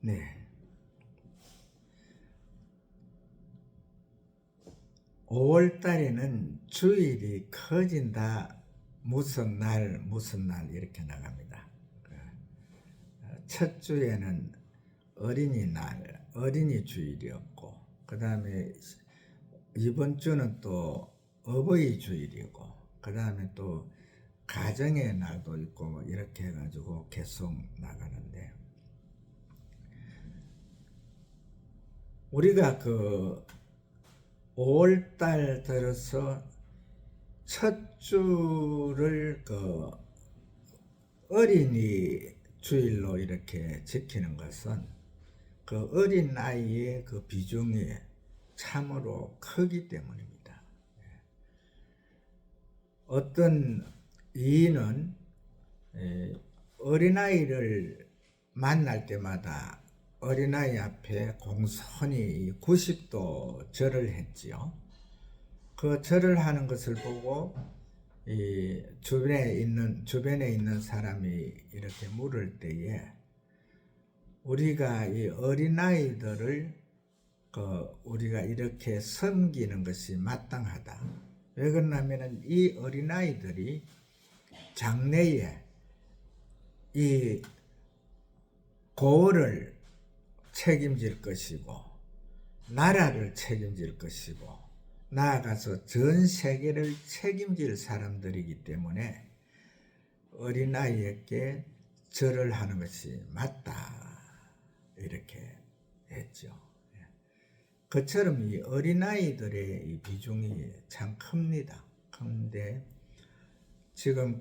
네. 5월 달에는 주일이 커진다. 무슨 날 이렇게 나갑니다. 첫 주에는 어린이날, 어린이 주일이었고, 그 다음에 이번 주는 또 어버이 주일이고, 그 다음에 또 가정의 날도 있고, 뭐 이렇게 해가지고 계속 나가는데, 우리가 그 5월달 들어서 첫 주를 그 어린이 주일로 이렇게 지키는 것은 그 어린 아이의 그 비중이 참으로 크기 때문입니다. 어떤 이인은 어린아이를 만날 때마다 어린아이 앞에 공손히 90도 절을 했지요. 그 절을 하는 것을 보고 이 주변에 있는 사람이 이렇게 물을 때에 우리가 이 어린아이들을 우리가 이렇게 섬기는 것이 마땅하다. 왜 그러냐면은 이 어린아이들이 장래에 이 고을을 책임질 것이고 나라를 책임질 것이고 나아가서 전 세계를 책임질 사람들이기 때문에 어린아이에게 절을 하는 것이 맞다 이렇게 했죠. 그처럼 이 어린아이들의 이 비중이 참 큽니다. 그런데 지금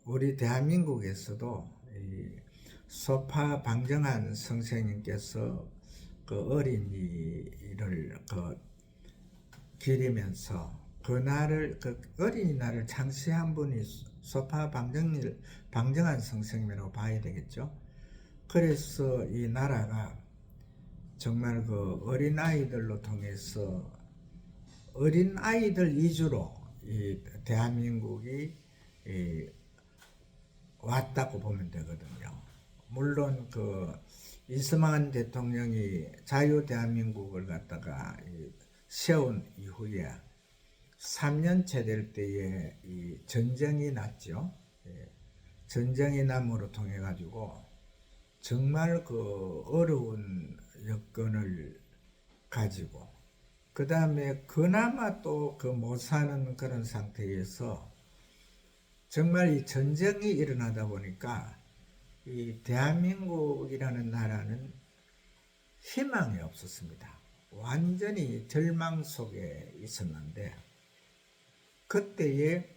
우리 대한민국에서도 이 소파 방정환 선생님께서 그 어린이를 기리면서 어린이날을 창시한 분이 소파 방정환 선생님이라고 봐야 되겠죠. 그래서 이 나라가 정말 어린아이들로 통해서 어린아이들 위주로 이 대한민국이 왔다고 보면 되거든요. 물론 이승만 대통령이 자유대한민국을 갖다가 세운 이후에 3년째 될 때에 이 전쟁이 났죠. 전쟁이 남으로 통해 가지고 정말 어려운 여건을 가지고 그 다음에 그나마 또 못 사는 그런 상태에서 정말 이 전쟁이 일어나다 보니까 이 대한민국이라는 나라는 희망이 없었습니다. 완전히 절망 속에 있었는데 그때에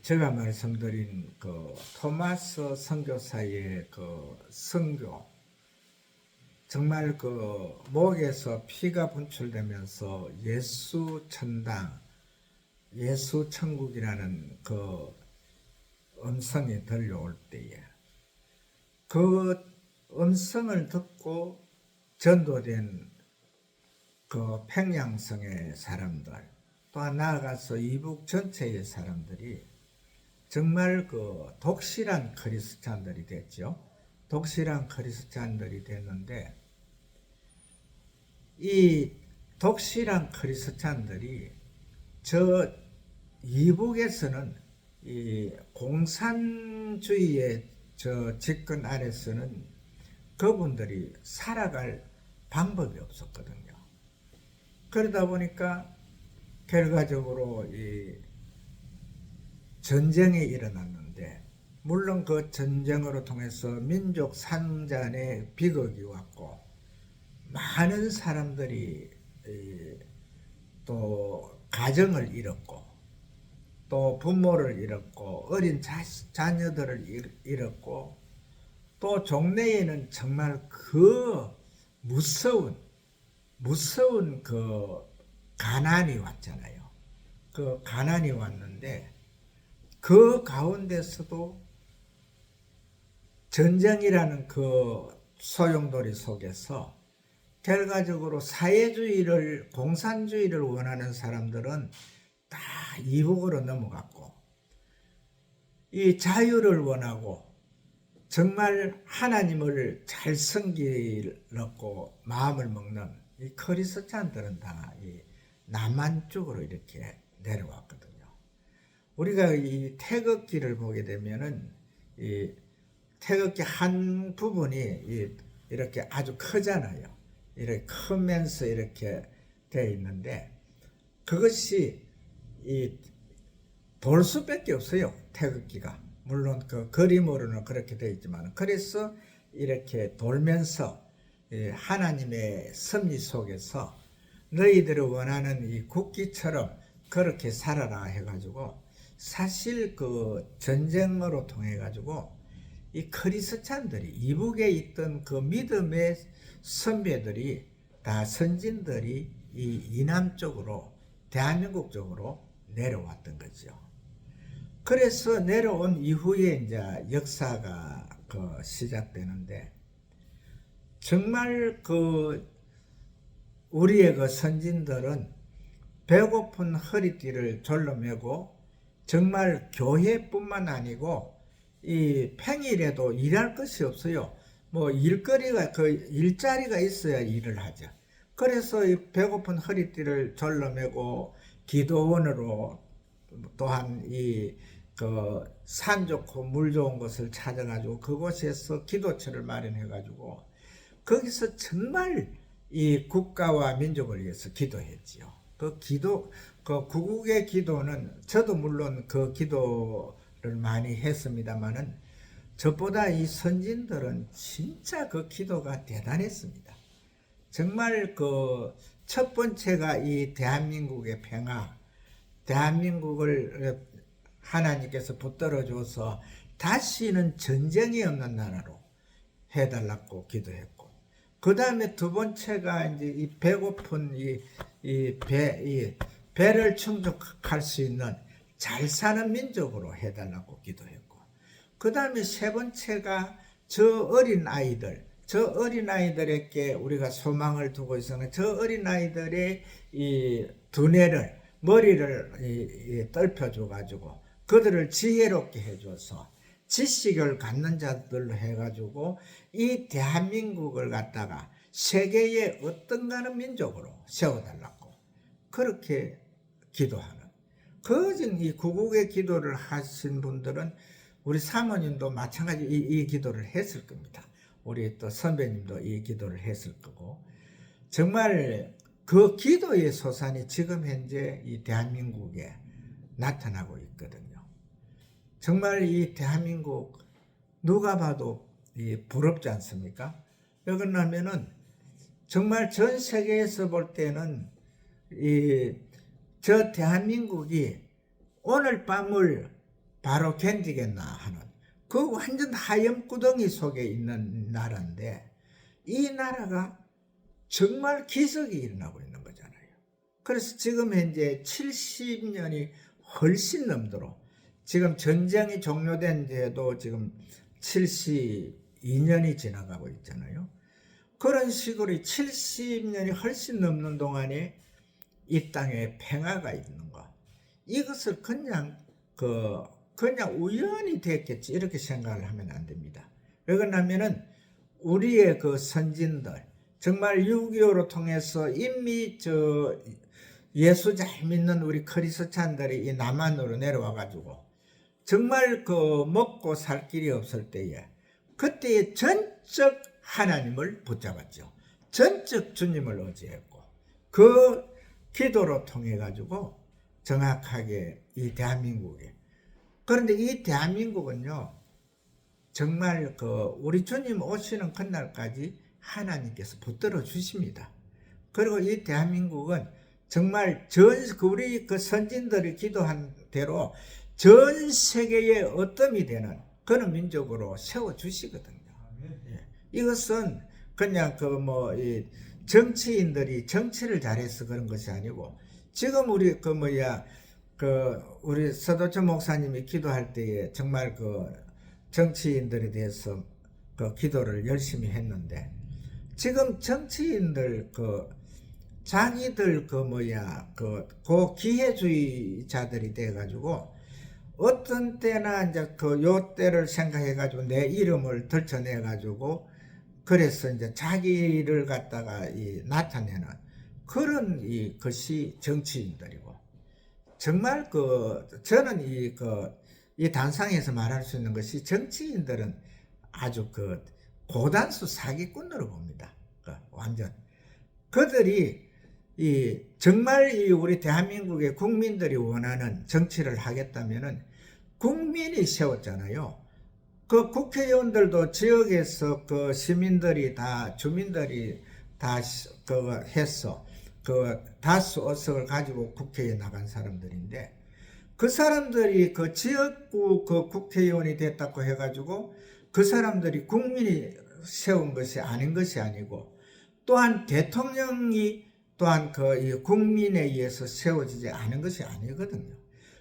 제가 말씀드린 토마스 선교사의 선교 정말 목에서 피가 분출되면서 예수 천당, 예수 천국이라는 음성이 들려올 때에 그 음성을 듣고 전도된 평양성의 사람들 또 나아가서 이북 전체의 사람들이 정말 독실한 크리스찬들이 됐죠. 독실한 크리스찬들이 됐는데 이 독실한 크리스찬들이 저 이북에서는 이 공산주의의 저 집권 아래서는 그분들이 살아갈 방법이 없었거든요. 그러다 보니까 결과적으로 이 전쟁이 일어났는데 물론 그 전쟁으로 통해서 민족 산잔의 비극이 왔고 많은 사람들이 또 가정을 잃었고 또 부모를 잃었고 어린 자녀들을 잃었고 또 종래에는 정말 무서운 가난이 왔잖아요. 가난이 왔는데 그 가운데서도 전쟁이라는 소용돌이 속에서 결과적으로 사회주의를 공산주의를 원하는 사람들은 다 이북으로 넘어갔고 이 자유를 원하고 정말 하나님을 잘 섬기려고 마음을 먹는 이 크리스찬들은 다 이 남한 쪽으로 이렇게 내려왔거든요. 우리가 이 태극기를 보게 되면은 이 태극기 한 부분이 이렇게 아주 크잖아요. 이렇게 크면서 이렇게 되어 있는데 그것이 이 돌수밖에 없어요. 태극기가. 물론 그 그림으로는 그렇게 되어 있지만 그래서 이렇게 돌면서 하나님의 섭리 속에서 너희들이 원하는 이 국기처럼 그렇게 살아라 해가지고 사실 그 전쟁으로 통해 가지고 이 크리스찬들이 이북에 있던 그 믿음의 선배들이 다 선진들이 이 이남 쪽으로 대한민국 쪽으로 내려왔던 거죠. 그래서 내려온 이후에 이제 역사가 시작되는데 정말 우리의 그 선진들은 배고픈 허리띠를 졸라매고 정말 교회뿐만 아니고 이 평일에도 일할 것이 없어요. 뭐 일거리가 일자리가 있어야 일을 하죠. 그래서 이 배고픈 허리띠를 졸라매고 기도원으로 또한 산 좋고 물 좋은 곳을 찾아가지고 그곳에서 기도처를 마련해가지고 거기서 정말 이 국가와 민족을 위해서 기도했지요. 구국의 기도는 저도 물론 그 기도를 많이 했습니다만은 저보다 이 선진들은 진짜 그 기도가 대단했습니다. 정말 첫 번째가 이 대한민국의 평화, 대한민국을 하나님께서 붙들어 줘서 다시는 전쟁이 없는 나라로 해달라고 기도했고, 그 다음에 두 번째가 이제 이 배고픈 배를 충족할 수 있는 잘 사는 민족으로 해달라고 기도했고, 그 다음에 세 번째가 저 어린아이들에게 우리가 소망을 두고 있었는 저 어린아이들의 이 두뇌를, 머리를 떨펴줘 가지고 그들을 지혜롭게 해줘서 지식을 갖는 자들로 해가지고 이 대한민국을 갖다가 세계의 어떤 가는 민족으로 세워달라고 그렇게 기도하는, 이 구국의 기도를 하신 분들은 우리 사모님도 마찬가지 이 기도를 했을 겁니다. 우리 또 선배님도 이 기도를 했을 거고, 정말 그 기도의 소산이 지금 현재 이 대한민국에 나타나고 있거든요. 정말 이 대한민국 누가 봐도 부럽지 않습니까? 왜냐하면은 정말 전 세계에서 볼 때는 저 대한민국이 오늘 밤을 바로 견디겠나 하는 그 완전 하염구덩이 속에 있는 나라인데 이 나라가 정말 기적이 일어나고 있는 거잖아요. 그래서 지금 현재 70년이 훨씬 넘도록, 지금 전쟁이 종료된 지도 지금 72년이 지나가고 있잖아요. 그런 식으로 70년이 훨씬 넘는 동안에 이 땅에 평화가 있는 거, 이것을 그냥 우연히 됐겠지 이렇게 생각을 하면 안 됩니다. 왜 그러냐면은 우리의 그 선진들, 정말 6.25로 통해서 이미 예수 잘 믿는 우리 크리스찬들이 이 남한으로 내려와 가지고 정말 먹고 살 길이 없을 때에 그때에 전적 하나님을 붙잡았죠. 전적 주님을 의지했고 그 기도로 통해 가지고 정확하게 이 대한민국에, 그런데 이 대한민국은요 정말 우리 주님 오시는 그날까지 하나님께서 붙들어 주십니다. 그리고 이 대한민국은 정말 우리 선진들이 기도한 대로 전 세계의 어뜸이 되는 그런 민족으로 세워 주시거든요. 예. 이것은 그냥 정치인들이 정치를 잘해서 그런 것이 아니고, 지금 우리 우리 서도천 목사님이 기도할 때에 정말 정치인들에 대해서 기도를 열심히 했는데, 지금 정치인들 자기들 기회주의자들이 돼가지고 어떤 때나 이제 그 요 때를 생각해 가지고 내 이름을 들춰내 가지고 그래서 이제 자기를 갖다가 나타내는 그런 것이 정치인들이고, 정말 저는 이 단상에서 말할 수 있는 것이 정치인들은 아주 고단수 사기꾼으로 봅니다. 완전 그들이 정말 우리 대한민국의 국민들이 원하는 정치를 하겠다면은 국민이 세웠잖아요. 그 국회의원들도 지역에서 시민들이 다, 주민들이 다 했어. 다수 의석을 가지고 국회에 나간 사람들인데, 그 사람들이 지역구 국회의원이 됐다고 해가지고 그 사람들이 국민이 세운 것이 아닌 것이 아니고, 또한 대통령이 또한 이 국민에 의해서 세워지지 않은 것이 아니거든요.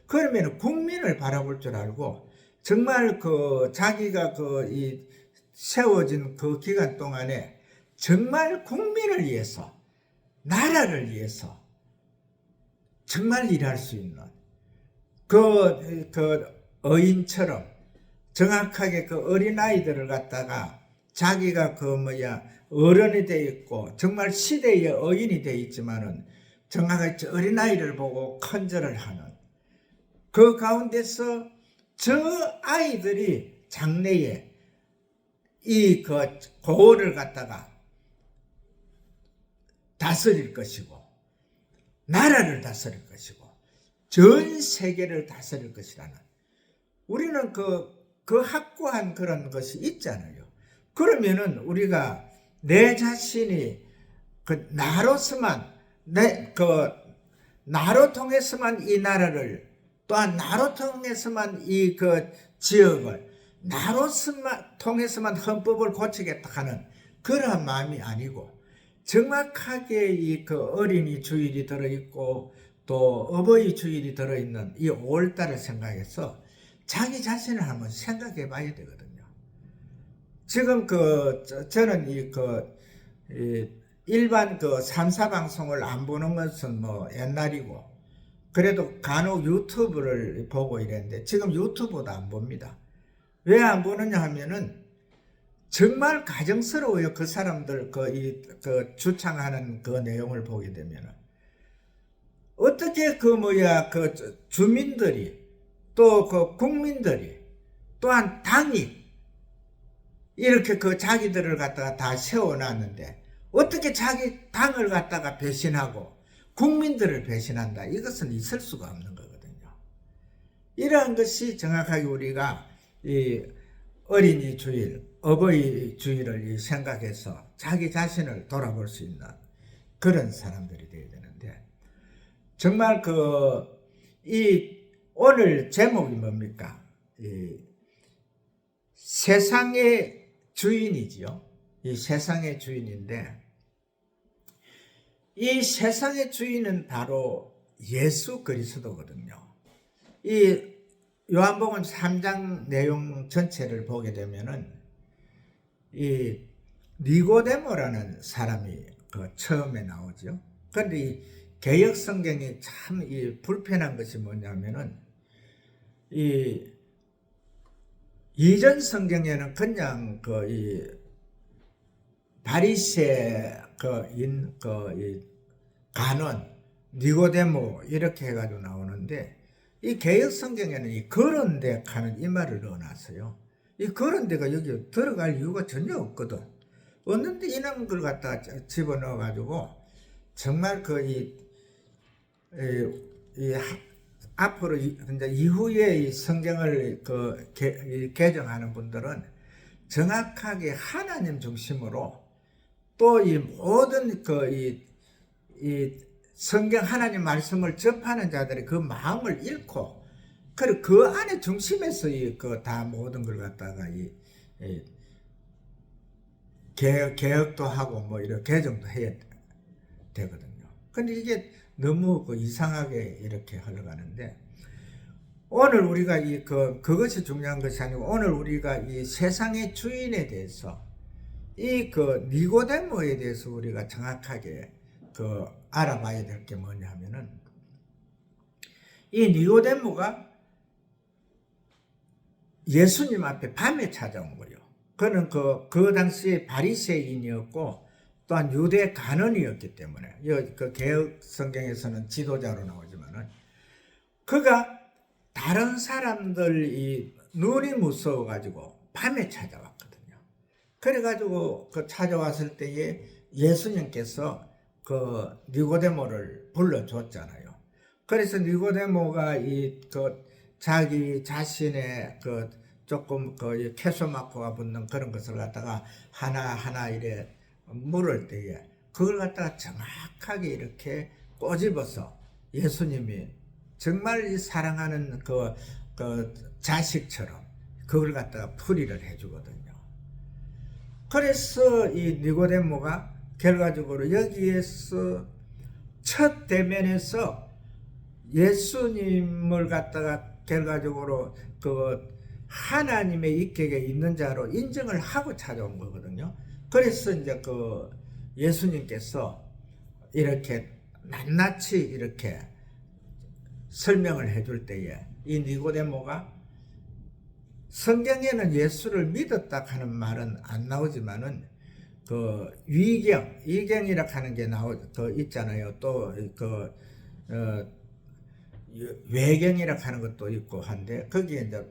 그러면 국민을 바라볼 줄 알고 정말 자기가 세워진 그 기간 동안에 정말 국민을 위해서, 나라를 위해서 정말 일할 수 있는 어인처럼 정확하게 어린아이들을 갖다가 자기가 어른이 돼 있고 정말 시대의 어인이 돼 있지만은 정확하게 어린아이를 보고 큰절을 하는 그 가운데서 저 아이들이 장래에 고을을 갖다가 다스릴 것이고, 나라를 다스릴 것이고, 전 세계를 다스릴 것이라는, 우리는 확고한 그런 것이 있잖아요. 그러면은 우리가 내 자신이 나로서만, 나로 통해서만 이 나라를, 또한 나로 통해서만 지역을, 나로 통해서만 헌법을 고치겠다 하는 그러한 마음이 아니고, 정확하게 어린이 주일이 들어있고 또 어버이 주일이 들어있는 이 5월달을 생각해서 자기 자신을 한번 생각해 봐야 되거든요. 지금 저는 일반 3사 방송을 안 보는 것은 옛날이고, 그래도 간혹 유튜브를 보고 이랬는데 지금 유튜브도 안 봅니다. 왜 안 보느냐 하면은 정말 가정스러워요. 그 사람들 주창하는 내용을 보게 되면은 어떻게 주민들이 또 국민들이 또한 당이 이렇게 자기들을 갖다가 다 세워놨는데 어떻게 자기 당을 갖다가 배신하고 국민들을 배신한다. 이것은 있을 수가 없는 거거든요. 이러한 것이 정확하게 우리가 어린이 주일, 어버이 주일을 생각해서 자기 자신을 돌아볼 수 있는 그런 사람들이 되어야 되는데, 정말 오늘 제목이 뭡니까? 세상의 주인이지요. 이 세상의 주인인데, 이 세상의 주인은 바로 예수 그리스도거든요. 이 요한복음 3장 내용 전체를 보게 되면은 이 니고데모라는 사람이 처음에 나오죠. 그런데 이 개역 성경이 참 불편한 것이 뭐냐면은 이전 성경에는 그냥 바리새 간원 니고데모 이렇게 해가지고 나오는데, 이 개역 성경에는 이 그런데 하는 이 말을 넣어놨어요. 이 그런데가 여기 들어갈 이유가 전혀 없거든. 없는데 이런 걸 갖다 집어넣어가지고 정말 앞으로 이제 이후에 이 성경을 개정하는 분들은 정확하게 하나님 중심으로 또 이 모든 이 성경 하나님 말씀을 접하는 자들의 그 마음을 잃고, 그리고 그 안에 중심에서 다 모든 걸 갖다가 개혁도 하고 이렇게 개정도 해야 되거든요. 근데 이게 너무 이상하게 이렇게 흘러가는데, 오늘 우리가 그것이 중요한 것이 아니고, 오늘 우리가 이 세상의 주인에 대해서 니고데모에 대해서 우리가 정확하게 알아봐야 될 게 뭐냐 하면은, 이 니고데모가 예수님 앞에 밤에 찾아온 거예요. 그는 그 당시에 바리새인이었고 또한 유대 간원이었기 때문에 그 개혁 성경에서는 지도자로 나오지만은 그가 다른 사람들이 눈이 무서워 가지고 밤에 찾아왔거든요. 그래 가지고 그 찾아왔을 때에 예수님께서 그 니고데모를 불러줬잖아요. 그래서 니고데모가 자기 자신의 조금 캐소마코가 붙는 그런 것을 갖다가 하나하나 이래 물을 때에 그걸 갖다가 정확하게 이렇게 꼬집어서 예수님이 정말 사랑하는 그 자식처럼 그걸 갖다가 풀이를 해주거든요. 그래서 이 니고데모가 결과적으로 여기에서 첫 대면에서 예수님을 갖다가 결과적으로 하나님의 인격에 있는 자로 인정을 하고 찾아온 거거든요. 그래서 이제 예수님께서 이렇게 낱낱이 이렇게 설명을 해줄 때에 이 니고데모가 성경에는 예수를 믿었다 하는 말은 안 나오지만은 위경이라 하는 게 있잖아요. 또 외경이라 하는 것도 있고 한데 거기에 이제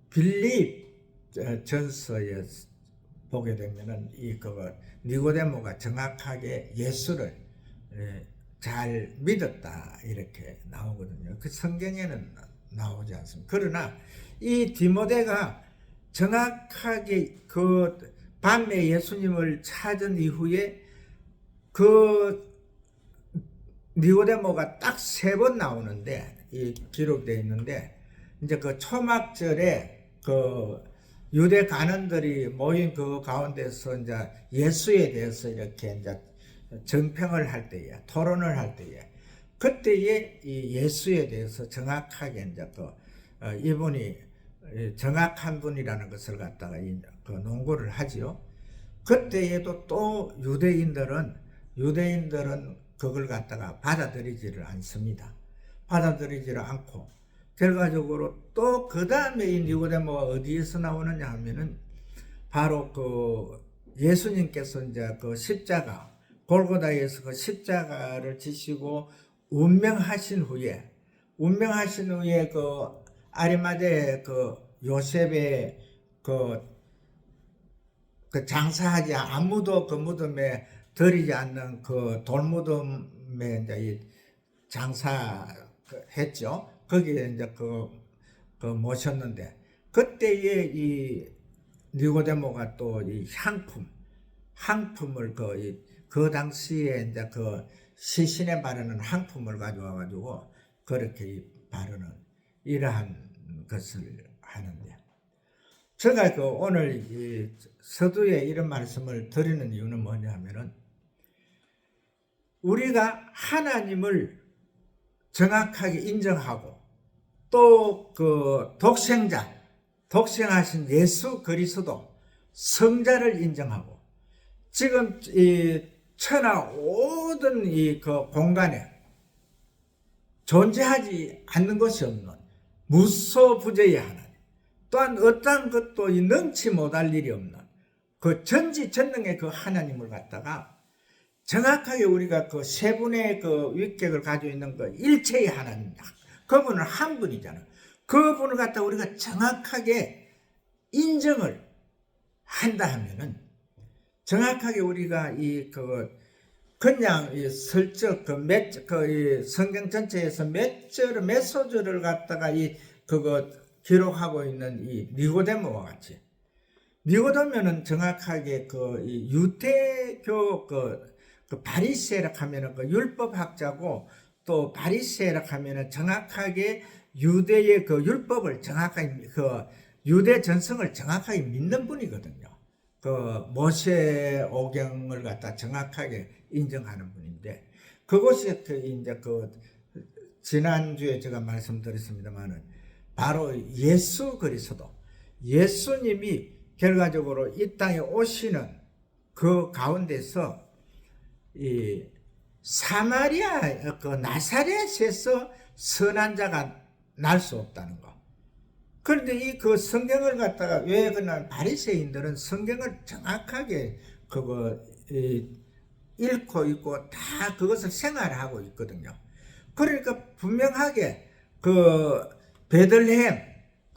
빌립 전서에 보게 되면은 니고데모가 정확하게 예수를 잘 믿었다 이렇게 나오거든요. 그 성경에는 나오지 않습니다. 그러나 이 디모데가 정확하게 밤에 예수님을 찾은 이후에 니고데모가 딱 3번 나오는데 기록되어 있는데 이제 초막절에 유대 간원들이 모인 그 가운데서 이제 예수에 대해서 이렇게 이제 정평을 할 때에 토론을 할 때에 그때에 이 예수에 대해서 정확하게 이제 이분이 정확한 분이라는 것을 갖다가 논거를 하지요. 그때에도 또 유대인들은 그걸 갖다가 받아들이지를 않습니다. 받아들이지를 않고 결과적으로 또 그 다음에 이 니고데모가 어디에서 나오느냐 하면은 바로 예수님께서 이제 십자가 골고다에서 그 십자가를 지시고 운명하신 후에 아리마대 요셉의 장사하지 아무도 그 무덤에 들이지 않는 돌무덤에 이제 장사했죠. 거기에 이제 모셨는데 그때에 이 니고데모가 또 이 향품을 그 당시에 이제 시신에 바르는 향품을 가져와 가지고 그렇게 바르는 이러한 것을 하는데 제가 오늘 이 서두에 이런 말씀을 드리는 이유는 뭐냐면은 우리가 하나님을 정확하게 인정하고 또 독생하신 예수 그리스도 성자를 인정하고 지금 이 천하 모든 공간에 존재하지 않는 것이 없는 무소부재의 하나님 또한 어떠한 것도 능치 못할 일이 없는 전지전능의 하나님을 갖다가 정확하게 우리가 세 분의 위격을 가지고 있는 일체의 하나님이다. 그분은 한 분이잖아. 그분을 갖다 우리가 정확하게 인정을 한다 하면은 정확하게 우리가 그냥 슬쩍 성경 전체에서 몇 소절을 갖다가 기록하고 있는 이 니고데모와 같이 니고데모는 정확하게 유대교 바리새라 하면은 율법학자고 또 바리새라 하면은 정확하게 유대의 율법을 정확하게 유대 전성을 정확하게 믿는 분이거든요. 모세 오경을 갖다 정확하게 인정하는 분인데 그것이 이제 지난주에 제가 말씀드렸습니다만은 바로 예수 그리스도 예수님이 결과적으로 이 땅에 오시는 그 가운데서 이 사마리아 나사렛에서 선한 자가 날 수 없다는 거. 그런데 이 그 성경을 갖다가 왜 그날 바리새인들은 성경을 정확하게 그거 읽고 있고 다 그것을 생활하고 있거든요. 그러니까 분명하게 그 베들레헴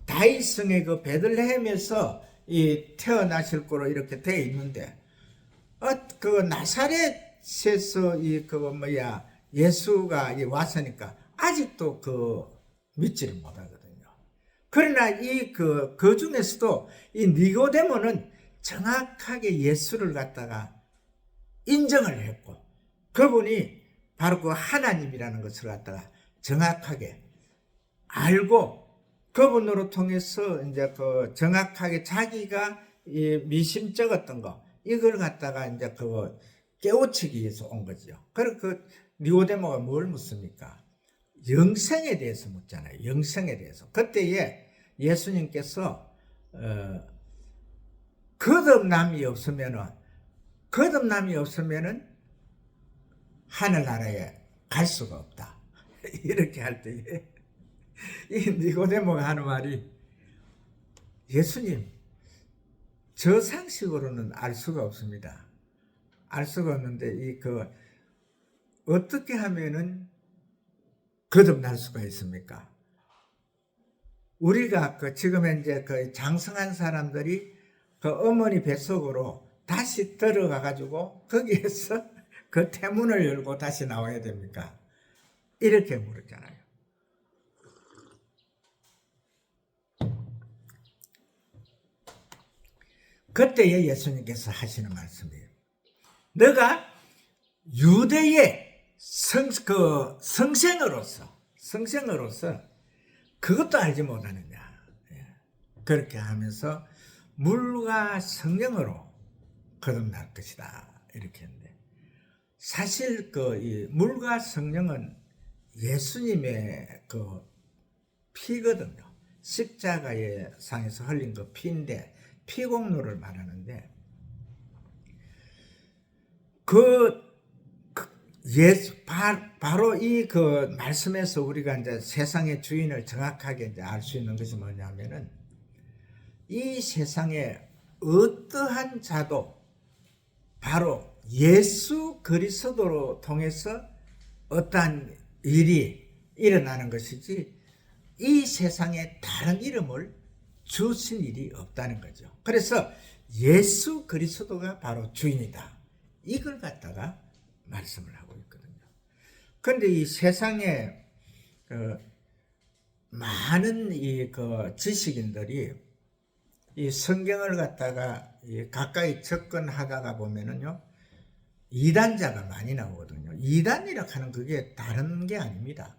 다윗성의 그 베들레헴에서 이 태어나실 거로 이렇게 돼 있는데 그 나사렛에서 이 그 뭐야 예수가 왔으니까 아직도 그 믿지를 못하거든요. 그러나 이 그 중에서도 이 니고데모는 정확하게 예수를 갖다가 인정을 했고 그분이 바로 그 하나님이라는 것을 갖다가 정확하게 알고 그분으로 통해서 이제 그 정확하게 자기가 미심쩍었던 거 이걸 갖다가 이제 그거 깨우치기 위해서 온 거죠. 그리고 그 니고데모가 뭘 묻습니까? 영생에 대해서 묻잖아요. 영생에 대해서. 그때에 예수님께서 거듭남이 없으면은 하늘나라에 갈 수가 없다. 이렇게 할 때에 이 니고데모가 하는 말이 예수님 저 상식으로는 알 수가 없습니다. 알 수가 없는데 어떻게 하면은 거듭날 수가 있습니까? 우리가 지금 이제 장성한 사람들이 그 어머니 뱃속으로 다시 들어가 가지고 거기에서 그 태문을 열고 다시 나와야 됩니까? 이렇게 물었잖아요. 그때에 예수님께서 하시는 말씀이에요. 너가 유대의 성생으로서 그것도 알지 못하느냐. 그렇게 하면서 물과 성령으로 거듭날 것이다. 이렇게 했는데 사실 이 물과 성령은 예수님의 그 피거든요. 십자가의 상에서 흘린 그 피인데 피공로를 말하는데 바로 이 말씀에서 우리가 이제 세상의 주인을 정확하게 이제 알 수 있는 것이 뭐냐면은 이 세상에 어떠한 자도 바로 예수 그리스도로 통해서 어떠한 일이 일어나는 것이지 이 세상에 다른 이름을 주신 일이 없다는 거죠. 그래서 예수 그리스도가 바로 주인이다. 이걸 갖다가 말씀을 하고 있거든요. 그런데 이 세상에 많은 지식인들이 이 성경을 갖다가 가까이 접근하다가 보면은요, 이단자가 많이 나오거든요. 이단이라 하는 그게 다른 게 아닙니다.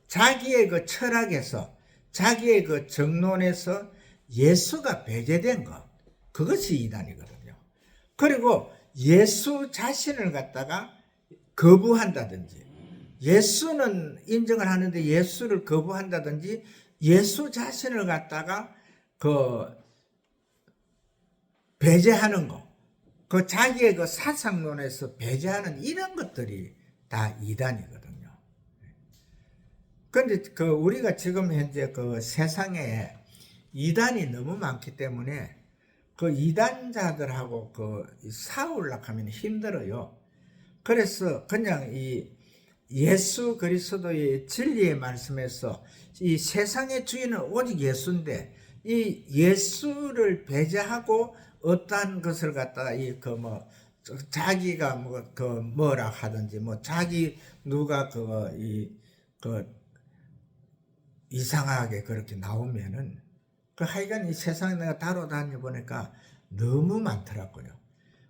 자기의 그 철학에서, 자기의 그 정론에서 예수가 배제된 것, 그것이 이단이거든요. 그리고 예수 자신을 갖다가 거부한다든지, 예수는 인정을 하는데 예수를 거부한다든지, 예수 자신을 갖다가 배제하는 거, 자기의 그 사상론에서 배제하는 이런 것들이 다 이단이거든요. 그런데 우리가 지금 현재 세상에 이단이 너무 많기 때문에 이단자들하고 싸우려고 하면 힘들어요. 그래서 그냥 이 예수 그리스도의 진리의 말씀에서 이 세상의 주인은 오직 예수인데 이 예수를 배제하고 어떠한 것을 갖다가 자기가 뭐라 하든지 자기 누가 이상하게 그렇게 나오면은 하여간 이 세상에 내가 다녀 보니까 너무 많더라고요.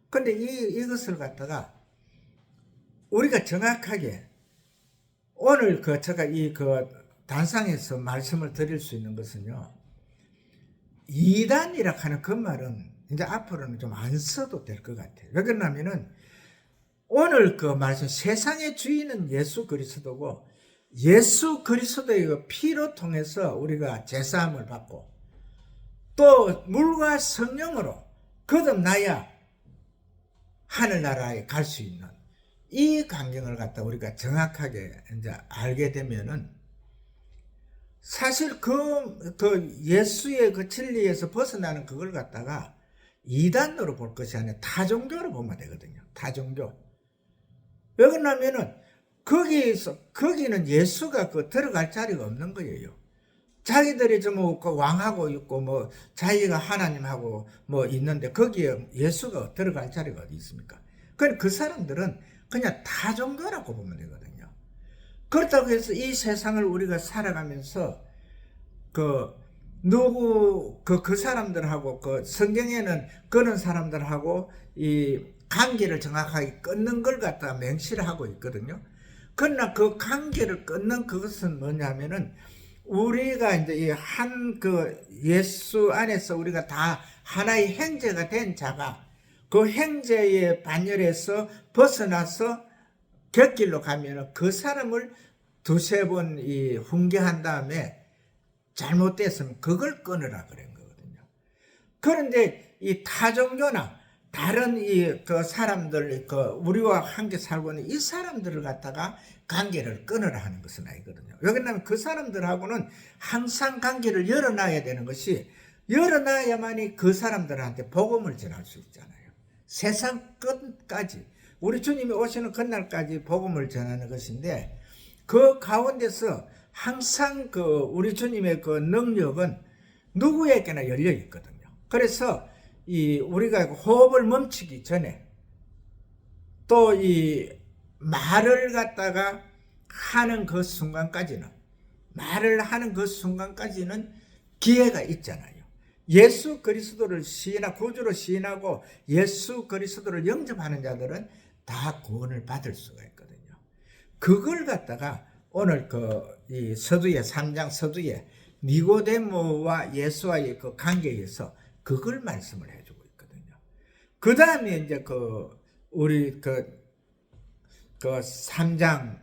근데 이것을 갖다가 우리가 정확하게 오늘 제가 단상에서 말씀을 드릴 수 있는 것은요, 이단이라 하는 그 말은 이제 앞으로는 좀 안 써도 될 것 같아요. 왜 그러냐면은 오늘 말씀 세상의 주인은 예수 그리스도고 예수 그리스도의 피로 통해서 우리가 제사함을 받고 또 물과 성령으로 거듭나야 하늘나라에 갈 수 있는 이 광경을 갖다 우리가 정확하게 이제 알게 되면은 사실 그 예수의 그 진리에서 벗어나는 그걸 갖다가 이단으로 볼 것이 아니라 타종교로 보면 되거든요. 타종교. 왜 그러냐면은 거기는 예수가 들어갈 자리가 없는 거예요. 자기들이 그 왕하고 있고 자기가 하나님하고 있는데 거기에 예수가 들어갈 자리가 어디 있습니까? 그 사람들은 그냥 타종교라고 보면 되거든요. 그렇다고 해서 이 세상을 우리가 살아가면서 그 사람들하고 성경에는 그런 사람들하고 이 관계를 정확하게 끊는 걸 갖다가 명시를 하고 있거든요. 그러나 그 관계를 끊는 그것은 뭐냐면은 우리가 이제 예수 안에서 우리가 다 하나의 형제가 된 자가 그 형제의 반열에서 벗어나서 곁길로 가면은 그 사람을 두세 번 훈계한 다음에 잘못됐으면 그걸 끊으라 그런 거거든요. 그런데 이 타종교나 다른 그 사람들, 우리와 함께 살고 있는 이 사람들을 갖다가 관계를 끊으라 하는 것은 아니거든요. 왜냐하면 그 사람들하고는 항상 관계를 열어놔야 되는 것이, 열어놔야만이 그 사람들한테 복음을 전할 수 있잖아요. 세상 끝까지, 우리 주님이 오시는 그날까지 복음을 전하는 것인데, 그 가운데서 항상 우리 주님의 그 능력은 누구에게나 열려 있거든요. 그래서 우리가 호흡을 멈추기 전에 또 이 말을 갖다가 하는 그 순간까지는, 말을 하는 그 순간까지는 기회가 있잖아요. 예수 그리스도를 구주로 시인하고 예수 그리스도를 영접하는 자들은 다 구원을 받을 수가 있거든요. 그걸 갖다가 오늘 이 서두에 3장 서두에 니고데모와 예수와의 그 관계에서 그걸 말씀을 해주고 있거든요. 그 다음에 이제 우리 3장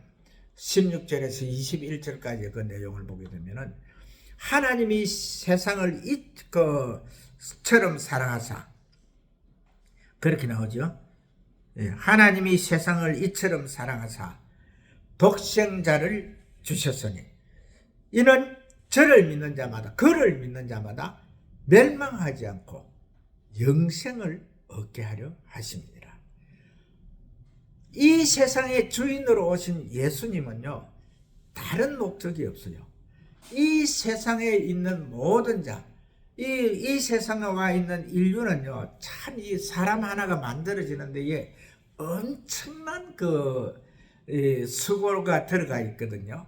16절에서 21절까지 그 내용을 보게 되면은 하나님이 세상을 처럼 사랑하사, 그렇게 나오죠. 하나님이 세상을 이처럼 사랑하사 독생자를 주셨으니 이는 저를 믿는 자마다, 그를 믿는 자마다 멸망하지 않고 영생을 얻게 하려 하십니다. 이 세상의 주인으로 오신 예수님은요, 다른 목적이 없어요. 이 세상에 있는 모든 자, 이 세상에 와 있는 인류는요, 참 이 사람 하나가 만들어지는 데에 엄청난 수고가 들어가 있거든요.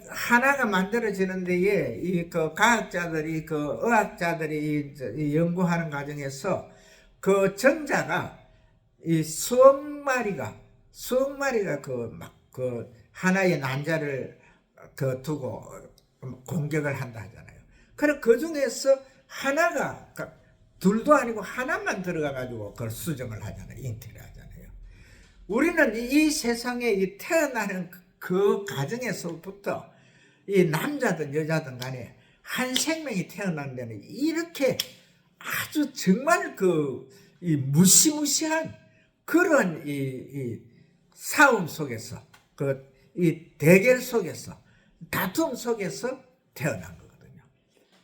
하나가 만들어지는 데에 과학자들이, 의학자들이 연구하는 과정에서 전자가 수억 마리가 하나의 난자를 두고 공격을 한다 하잖아요. 그럼 그 중에서 하나가, 둘도 아니고 하나만 들어가가지고 그걸 수정을 하잖아요. 잉태를 하잖아요. 우리는 이 세상에 태어나는 그 가정에서부터 이 남자든 여자든 간에 한 생명이 태어나는 데는 이렇게 아주 정말 이 무시무시한 그런 이 싸움 속에서, 이 대결 속에서, 다툼 속에서 태어난 거거든요.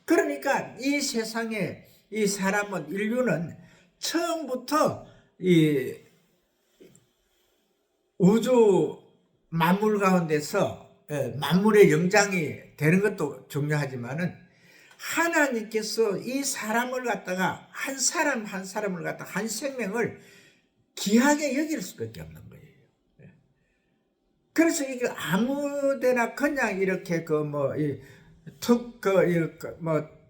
그러니까 이 세상에 이 사람은, 인류는 처음부터 이 우주 만물 가운데서 만물의 영장이 되는 것도 중요하지만은 하나님께서 이 사람을 갖다가 한 사람을 갖다가 한 생명을 귀하게 여길 수밖에 없는 거예요. 그래서 이게 아무데나 그냥 이렇게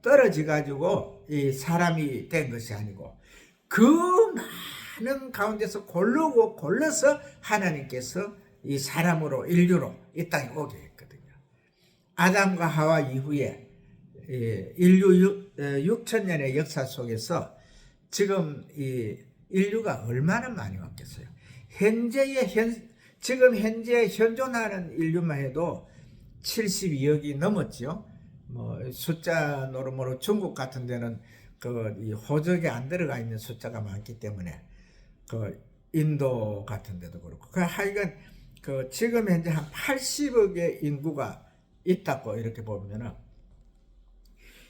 떨어져 가지고 이 사람이 된 것이 아니고 그 많은 가운데서 골라서 하나님께서 이 사람으로, 인류로 이 땅에 오게 했거든요. 아담과 하와 이후에 인류 6천년의 역사 속에서 지금 이 인류가 얼마나 많이 왔겠어요. 지금 현재 현존하는 인류만 해도 72억이 넘었죠. 숫자 노름으로 중국 같은 데는 이 호적에 안 들어가 있는 숫자가 많기 때문에 인도 같은 데도 그렇고 하여간 지금 현재 한 80억의 인구가 있다고 이렇게 보면은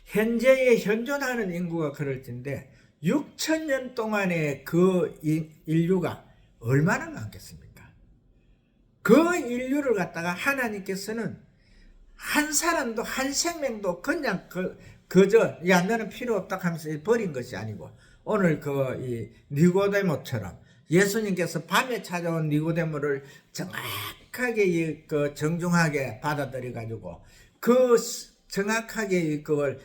현재에 현존하는 인구가 그럴진데 6천년 동안의 그 인류가 얼마나 많겠습니까? 그 인류를 갖다가 하나님께서는 한 사람도 한 생명도 그냥 그저 야 너는 필요 없다 하면서 버린 것이 아니고 오늘 이 니고데모처럼 예수님께서 밤에 찾아온 니고데모를 정확하게 정중하게 받아들여 가지고 그 정확하게 그걸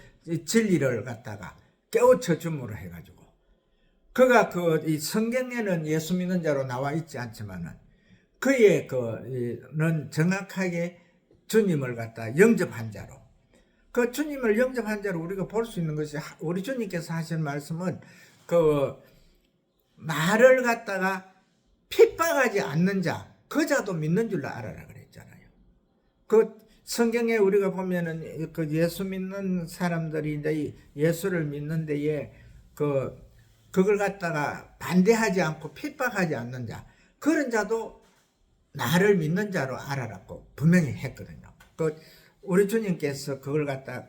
진리를 갖다가 깨우쳐 줌으로 해 가지고 그가 이 성경에는 예수 믿는 자로 나와 있지 않지만은 그의 는 정확하게 주님을 갖다 영접한 자로 그 주님을 영접한 자로 우리가 볼 수 있는 것이 우리 주님께서 하신 말씀은 나를 갖다가 핍박하지 않는 자 그 자도 믿는 줄로 알아라 그랬잖아요. 성경에 우리가 보면은 예수 믿는 사람들이 이제 예수를 믿는 데에 그걸 갖다가 반대하지 않고 핍박하지 않는 자 그런 자도 나를 믿는 자로 알아라고 분명히 했거든요. 우리 주님께서 그걸 갖다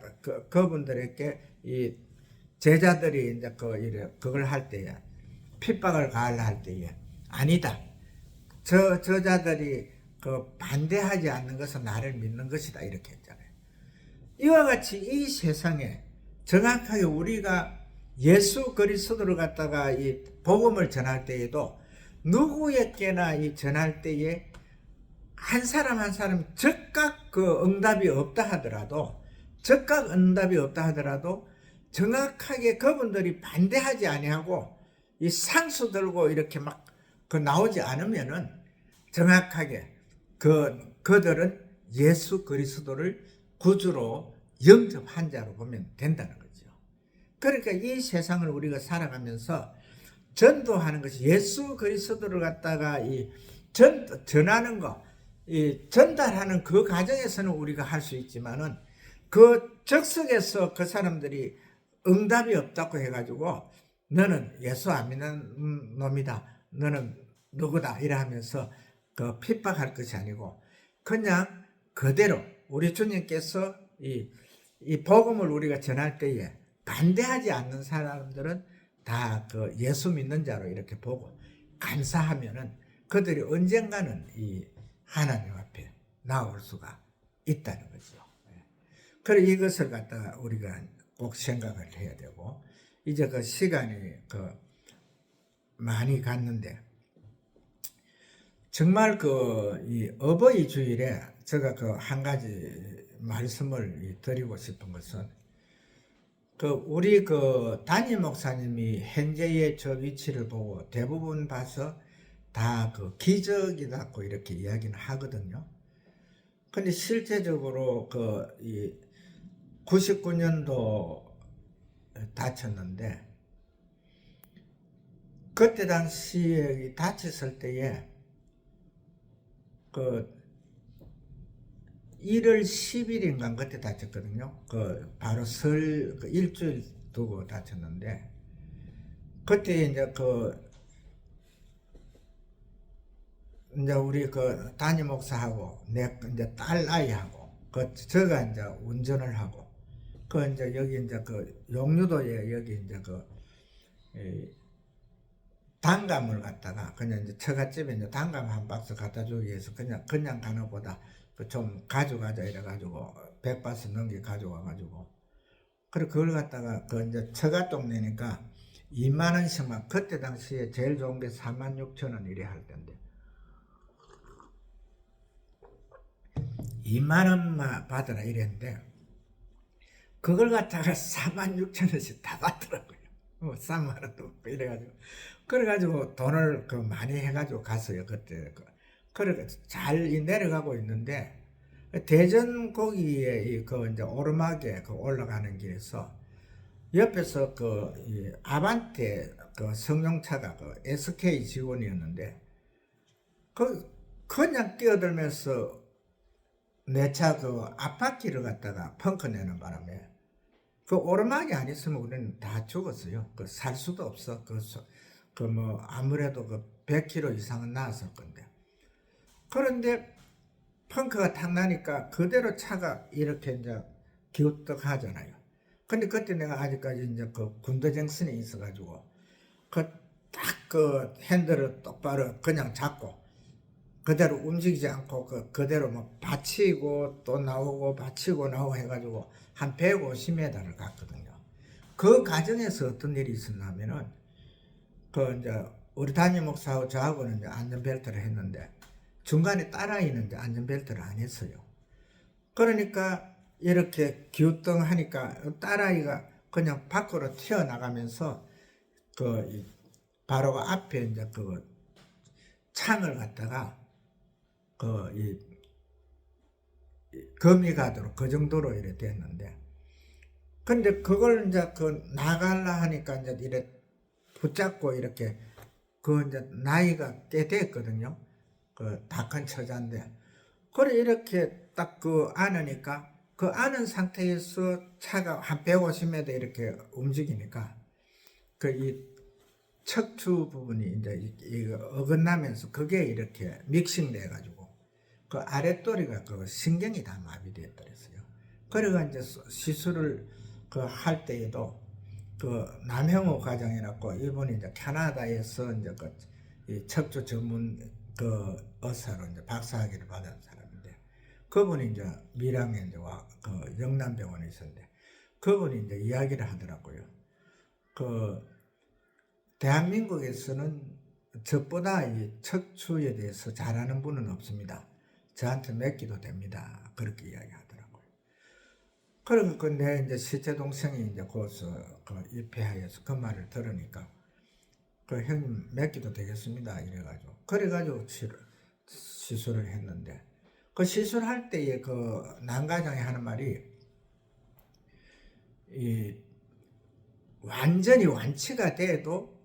그분들에게 이 제자들이 이제 그걸 할 때에 핍박을 가하려 할 때에 아니다. 저자들이 반대하지 않는 것은 나를 믿는 것이다 이렇게 했잖아요. 이와 같이 이 세상에 정확하게 우리가 예수 그리스도를 갖다가 이 복음을 전할 때에도 누구에게나 이 전할 때에 한 사람 한 사람 즉각 응답이 없다 하더라도 정확하게 그분들이 반대하지 아니하고 이 상수 들고 이렇게 막 나오지 않으면은 정확하게 그들은 예수 그리스도를 구주로 영접한 자로 보면 된다는 거죠. 그러니까 이 세상을 우리가 살아가면서 전도하는 것이 예수 그리스도를 갖다가 전하는 거, 전달하는 그 과정에서는 우리가 할 수 있지만은 그 적석에서 그 사람들이 응답이 없다고 해가지고 너는 예수 안 믿는 놈이다. 너는 누구다. 이러면서 핍박할 것이 아니고 그냥 그대로 우리 주님께서 이 복음을 우리가 전할 때에 반대하지 않는 사람들은 다 예수 믿는 자로 이렇게 보고 감사하면은 그들이 언젠가는 이 하나님 앞에 나올 수가 있다는 거죠. 그래 이것을 갖다가 우리가 꼭 생각을 해야 되고 이제 시간이 많이 갔는데 정말 이 어버이 주일에 제가 한 가지 말씀을 드리고 싶은 것은 우리 담임 목사님이 현재의 저 위치를 보고 대부분 봐서 다 기적이라고 이렇게 이야기는 하거든요. 근데 실제적으로 이 99년도 다쳤는데 그때 당시에 다쳤을 때에 1월 10일인가 그때 다쳤거든요. 바로 설 일주일 두고 다쳤는데 그때 이제 이제 우리 담임 목사하고 이제 딸 아이하고 제가 이제 운전을 하고 이제 여기 이제 용류도에 여기 이제 단감을 갖다가 그냥 이제 처갓집에 이제 단감 한 박스 갖다 주기 위해서 그냥 가는 것보다 좀 가져가자 이래가지고 100박스 넘게 가져와가지고 그리고 그걸 갖다가 이제 처갓 동네니까 20,000원씩만 그때 당시에 제일 좋은 게 46,000원 이래 할 텐데 20,000원만 받으라 이랬는데 그걸 갖다가 46,000원씩 다 받더라고요. 3만원도 없고 이래가지고 그래가지고 돈을 많이 해가지고 갔어요. 그때 그래 잘 내려가고 있는데 대전 거기에 이제 오르막에 올라가는 길에서 옆에서 이 아반떼 승용차가 SK 직원이었는데 그냥 끼어들면서 내 차 앞바퀴를 갖다가 펑크 내는 바람에 오르막이 안 있으면 우리는 다 죽었어요. 살 수도 없어. 아무래도 100km 이상은 나왔을 건데. 그런데 펑크가 탁 나니까 그대로 차가 이렇게 이제 기우떡 하잖아요. 근데 그때 내가 아직까지 이제 그 군도 정신이 있어가지고 그 핸들을 똑바로 그냥 잡고 그대로 움직이지 않고 그대로 막 받치고 또 나오고 받치고 나오고 해가지고 한 150m를 갔거든요. 그 과정에서 어떤 일이 있었냐면은 그 이제 우리 담임 목사하고 저하고는 이제 안전벨트를 했는데 중간에 딸아이는 이제 안전벨트를 안 했어요. 그러니까 이렇게 기우뚱 하니까 딸아이가 그냥 밖으로 튀어나가면서 바로 그 앞에 이제 그 창을 갖다가 이 거미가도록 그 정도로 이래 됐는데, 근데 그걸 이제 나갈라 하니까 이제 이래 붙잡고 이렇게 이제 나이가 꽤 됐거든요. 다 큰 처자인데. 그래 이렇게 딱 안으니까 안은 상태에서 차가 한 150m 이렇게 움직이니까 이 척추 부분이 이제 어긋나면서 그게 이렇게 믹싱돼 가지고 아랫도리가 신경이 다 마비됐더랬어요. 그래가 이제 시술을 할 때에도 남형호 과장이라고 이분이 이제 캐나다에서 이제 이 척추 전문 의사로 이제 박사학위를 받은 사람인데, 그분이 이제 밀양에 이제 영남병원에 있었는데 그분이 이제 이야기를 하더라고요. 대한민국에서는 저보다 이 척추에 대해서 잘하는 분은 없습니다. 저한테 맡기도 됩니다. 그렇게 이야기하더라고요. 그리고 내 이제 실제 동생이 이제 거기서 입회하여서 그 말을 들으니까 형님 맡기도 되겠습니다. 이래가지고 그래가지고 시술을 했는데, 시술할 때에 난과장이 하는 말이 완전히 완치가 돼도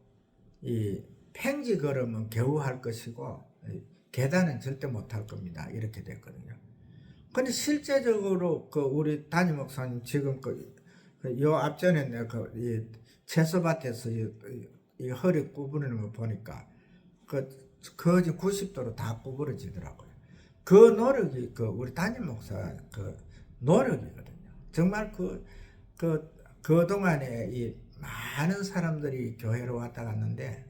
이 팽지 걸음은 겨우 할 것이고 계단은 절대 못 할 겁니다. 이렇게 됐거든요. 근데 실제적으로 우리 담임 목사님 지금 요 앞전에 내가 이 채소밭에서 이 허리 구부리는 거 보니까 거의 90도로 다 구부러지더라고요. 그 노력이 우리 담임 목사 노력이거든요. 정말 그동안에 이 많은 사람들이 교회로 왔다 갔는데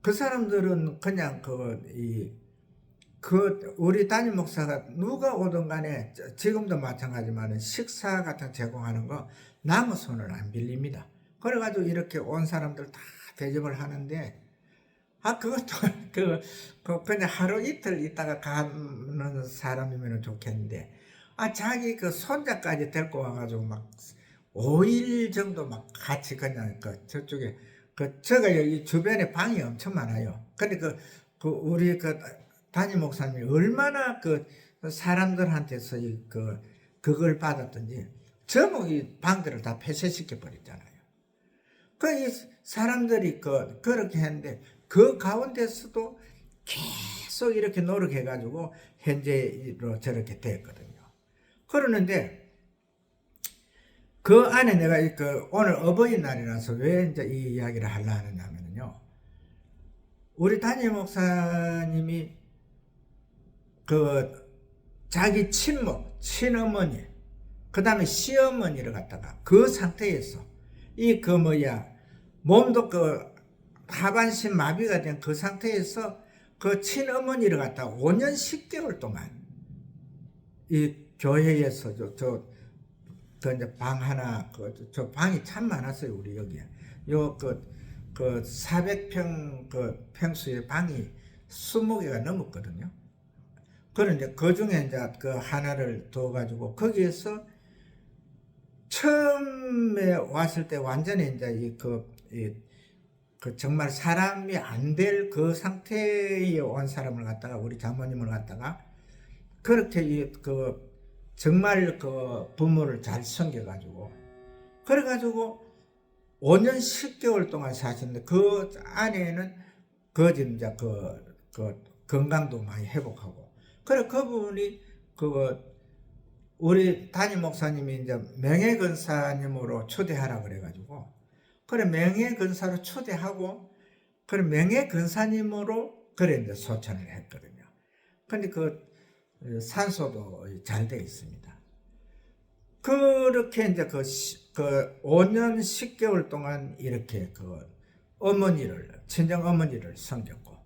그 사람들은 그냥 우리 담임 목사가 누가 오든 간에 지금도 마찬가지지만 식사 같은 제공하는 거 남의 손을 안 빌립니다. 그래가지고 이렇게 온 사람들 다 대접을 하는데, 그것도 그냥 하루 이틀 있다가 가는 사람이면 좋겠는데, 자기 손자까지 데리고 와가지고 막 5일 정도 막 같이 그냥 저쪽에 제가 여기 주변에 방이 엄청 많아요. 근데 우리 담임 목사님이 얼마나 사람들한테서 그걸 받았던지 전부 이 방들을 다 폐쇄시켜 버렸잖아요. 이 사람들이 그렇게 했는데 그 가운데서도 계속 이렇게 노력해가지고 현재로 저렇게 됐거든요. 그러는데 그 안에 내가 오늘 어버이날이라서 왜 이제 이 이야기를 하려 하느냐면요, 우리 담임 목사님이 자기 친모, 친어머니, 그 다음에 시어머니를 갖다가 그 상태에서 몸도 하반신 마비가 된 그 상태에서 친어머니를 갖다가 5년 10개월 동안 이 교회에서 이제 방 하나, 저 방이 참 많았어요, 우리 여기에. 400평 평수의 방이 20개가 넘었거든요. 그런데 그 중에 이제 하나를 둬가지고 거기에서 처음에 왔을 때 완전히 이제 정말 사람이 안 될 그 상태에 온 사람을 갖다가, 우리 장모님을 갖다가 그렇게 정말 부모를 잘 섬겨가지고 그래가지고 5년 10개월 동안 사셨는데 그 안에는 이제 건강도 많이 회복하고, 그래 그분이 우리 담임 목사님이 이제 명예근사님으로 초대하라 그래가지고 그래 명예근사로 초대하고 그래 명예근사님으로 그래 이제 소천을 했거든요. 근데 그 산소도 잘 되어 있습니다. 그렇게 이제 그 5년 10개월 동안 이렇게 그 친정 어머니를 섬겼고,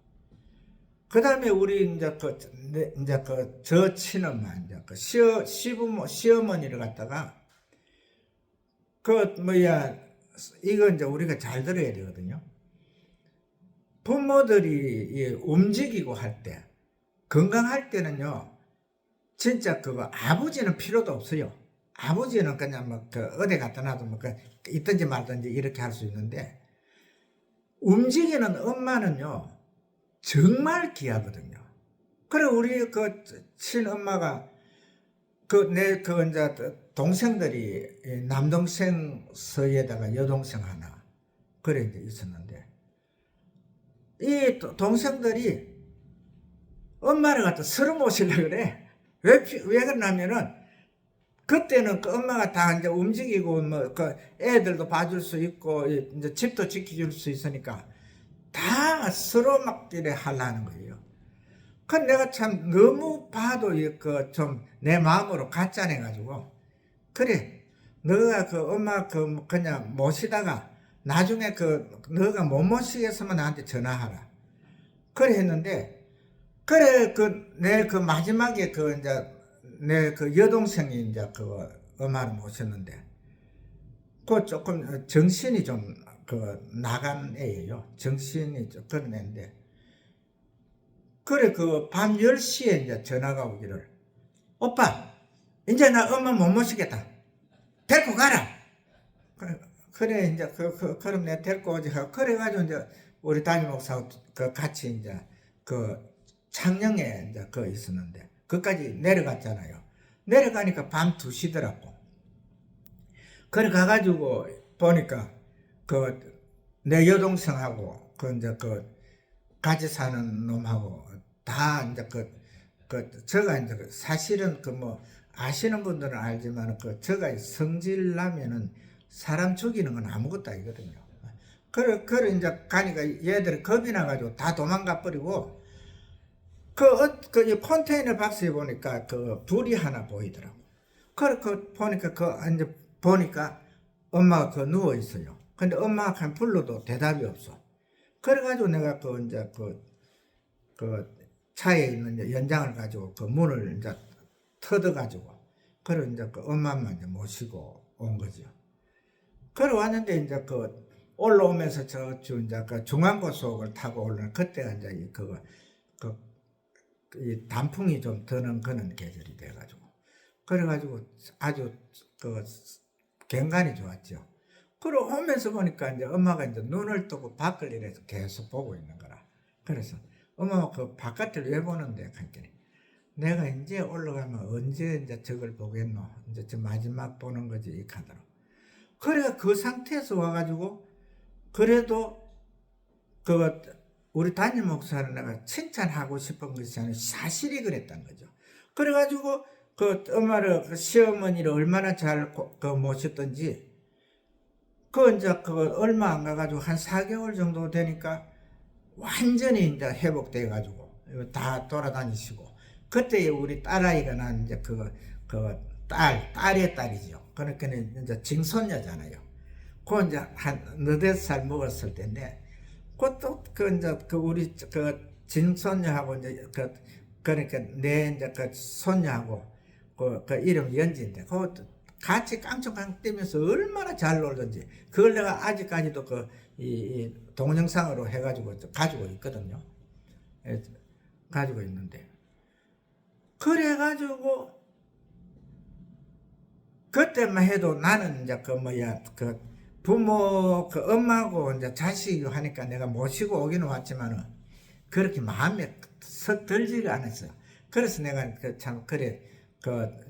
그 다음에 우리 이제 저 친엄마, 이제 시어머니를 갖다가 이거 이제 우리가 잘 들어야 되거든요. 부모들이 움직이고 할 때, 건강할 때는요, 진짜 아버지는 필요도 없어요. 아버지는 그냥 어디 갖다 놔도 있든지 말든지 이렇게 할 수 있는데, 움직이는 엄마는요, 정말 귀하거든요. 그래, 우리 친엄마가 이제 동생들이 남동생 서에다가 여동생 하나, 그래 이제 있었는데, 이 동생들이 엄마를 갖다 서로 모시려고 그래. 왜 그러냐면은, 그때는 엄마가 다 이제 움직이고, 애들도 봐줄 수 있고, 이제 집도 지켜줄 수 있으니까, 다 서로 막 이래 하려는 거예요. 내가 참 너무 봐도 좀 내 마음으로 가짜내가지고, 그래, 너가 엄마 그냥 모시다가, 나중에 너가 못 모시겠으면 나한테 전화하라. 그래 했는데, 그래, 내 마지막에 이제, 내 여동생이 이제 엄마를 모셨는데, 조금 정신이 좀 나간 애예요. 정신이 좀 그런 애인데, 그래, 밤 10시에 이제 전화가 오기를, 오빠, 이제 나 엄마 못 모시겠다. 데리고 가라. 그래, 이제, 그럼 내가 데리고 오지 하고, 그래가지고 이제, 우리 담임 목사하고 같이 이제, 창녕에 이제 있었는데, 거기까지 내려갔잖아요. 내려가니까 밤 2시더라고. 그래, 가가지고, 보니까, 내 여동생하고, 이제 같이 사는 놈하고, 다 이제 저가 이제 사실은 아시는 분들은 알지만, 저가 성질나면은 사람 죽이는 건 아무것도 아니거든요. 그래, 이제 가니까 얘들이 겁이 나가지고 다 도망가 버리고, 컨테이너 박스에 보니까 불이 하나 보이더라고. 그래, 이제 보니까 엄마가 누워 있어요. 근데 엄마가 한 불러도 대답이 없어. 그래가지고 내가 이제 차에 있는 연장을 가지고 문을 이제 터져가지고, 그래 이제 엄마만 이제 모시고 온 거죠. 그래 왔는데 이제 올라오면서 이제 중앙고속을 타고 올라오는, 그때가 이제 이 단풍이 좀 드는 그런 계절이 돼가지고, 그래가지고 아주 경관이 좋았죠. 그래 오면서 보니까 이제 엄마가 이제 눈을 뜨고 밖을 이래서 계속 보고 있는 거라. 그래서 엄마가 바깥을 왜 보는데 했더니, 내가 이제 올라가면 언제 이제 저걸 보겠노? 이제 저 마지막 보는 거지, 이 카드로. 그래 그 상태에서 와가지고, 그래도 우리 담임 목사를 내가 칭찬하고 싶은 것이 아니라 사실이 그랬단 거죠. 그래가지고 엄마를, 시어머니를 얼마나 잘 모셨던지, 이제 얼마 안 가가지고 한 4개월 정도 되니까 완전히 이제 회복돼가지고 다 돌아다니시고, 그때 우리 딸아이가 난 이제 딸의 딸이죠. 그러니까 이제 징손녀잖아요. 이제 한 4-5살 먹었을 때인데, 그것도 이제 우리 징손녀하고 이제 그러니까 내 이제 손녀하고 이름 연지인데, 같이 깡총깡 뛰면서 얼마나 잘 놀던지, 그걸 내가 아직까지도 이 동영상으로 해가지고 가지고 있거든요. 가지고 있는데, 그래가지고 그때만 해도 나는 이제 부모 엄마하고 이제 자식이 하니까 내가 모시고 오기는 왔지만은 그렇게 마음에 썩 들지가 않았어요. 그래서 내가 참 그래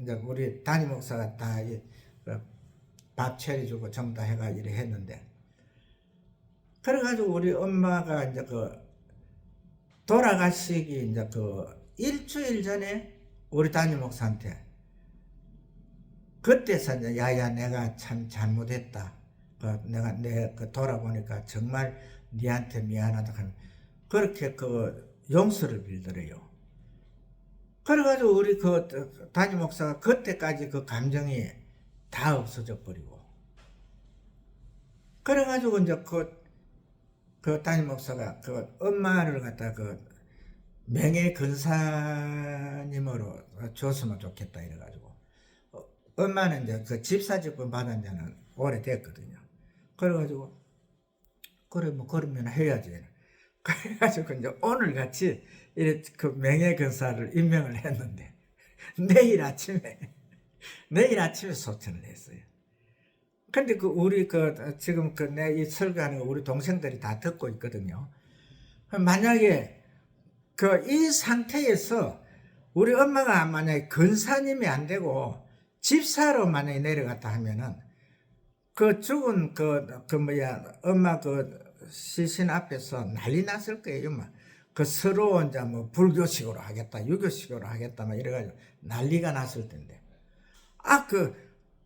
이제 우리 담임 목사가 다 밥 차려주고 전부 다 해가 이래 했는데, 그래가지고 우리 엄마가 이제 돌아가시기 이제 일주일 전에 우리 담임 목사한테, 그때서 이제 야야 내가 참 잘못했다. 내가 돌아보니까 정말 니한테 미안하다 하면, 그렇게 용서를 빌더래요. 그래가지고 우리 그 담임 목사가 그때까지 그 감정이 다 없어져 버리고, 그래가지고 이제 그 담임 목사가 그 엄마를 갖다 그 명예 근사님으로 줬으면 좋겠다 이래가지고, 엄마는 이제 그 집사직분 받은 지는 오래됐거든요. 그래가지고 그래 뭐 그러면 해야지. 그래가지고 이제 오늘 같이 이렇게 그 명예 근사를 임명을 했는데 내일 아침에 소천을 했어요. 근데 그 우리 그 지금 그 내 이 설교하는 거 우리 동생들이 다 듣고 있거든요. 만약에 그 이 상태에서 우리 엄마가 만약에 근사님이 안 되고 집사로 만약에 내려갔다 하면은 그 죽은 그 뭐야 엄마 그 시신 앞에서 난리 났을 거예요. 그 서로 이제 뭐 불교식으로 하겠다, 유교식으로 하겠다 막 이래가지고 난리가 났을 텐데, 그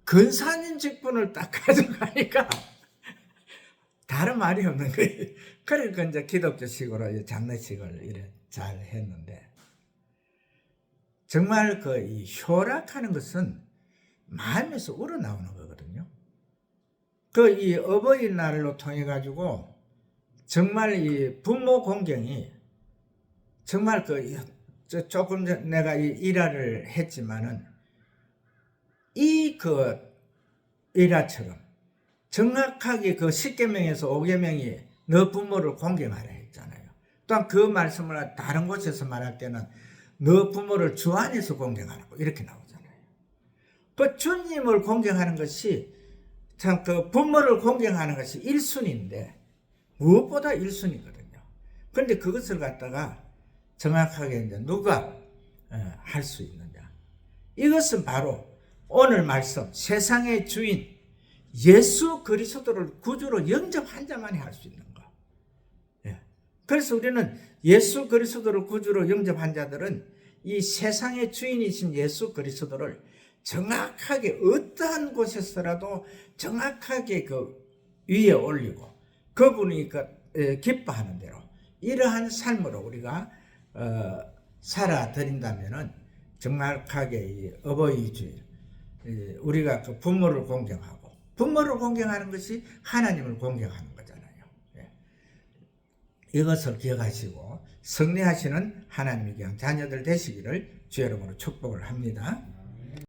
근사님 직분을 딱 가져가니까 다른 말이 없는 거예요. 그러니까 이제 기독교식으로 장례식을 이래 잘 했는데, 정말 그 이 효락하는 것은 마음에서 우러나오는 거거든요. 그 이 어버이날로 통해 가지고 정말 이 부모 공경이 정말 조금 전 내가 이 일화를 했지만은 이 그 일화처럼 정확하게 그 10계명에서 5계명이 너 부모를 공경하라 했잖아요. 또한 그 말씀을 다른 곳에서 말할 때는 너 부모를 주 안에서 공경하라고 이렇게 나오잖아요. 그 주님을 공경하는 것이 참 그 부모를 공경하는 것이 1순위인데 무엇보다 1순위거든요. 그런데 그것을 갖다가 정확하게 이제 누가 할 수 있느냐? 이것은 바로 오늘 말씀 세상의 주인 예수 그리스도를 구주로 영접한 자만이 할 수 있는 거. 그래서 우리는 예수 그리스도를 구주로 영접한 자들은 이 세상의 주인이신 예수 그리스도를 정확하게 어떠한 곳에서라도 정확하게 그 위에 올리고 그분이 기뻐하는 대로 이러한 삶으로 우리가 살아드린다면은 정확하게 이 어버이 주일 우리가 그 부모를 공경하고 부모를 공경하는 것이 하나님을 공경하는 거잖아요. 이것을 기억하시고 승리하시는 하나님의 귀한 자녀들 되시기를 주의 이름으로 축복을 합니다.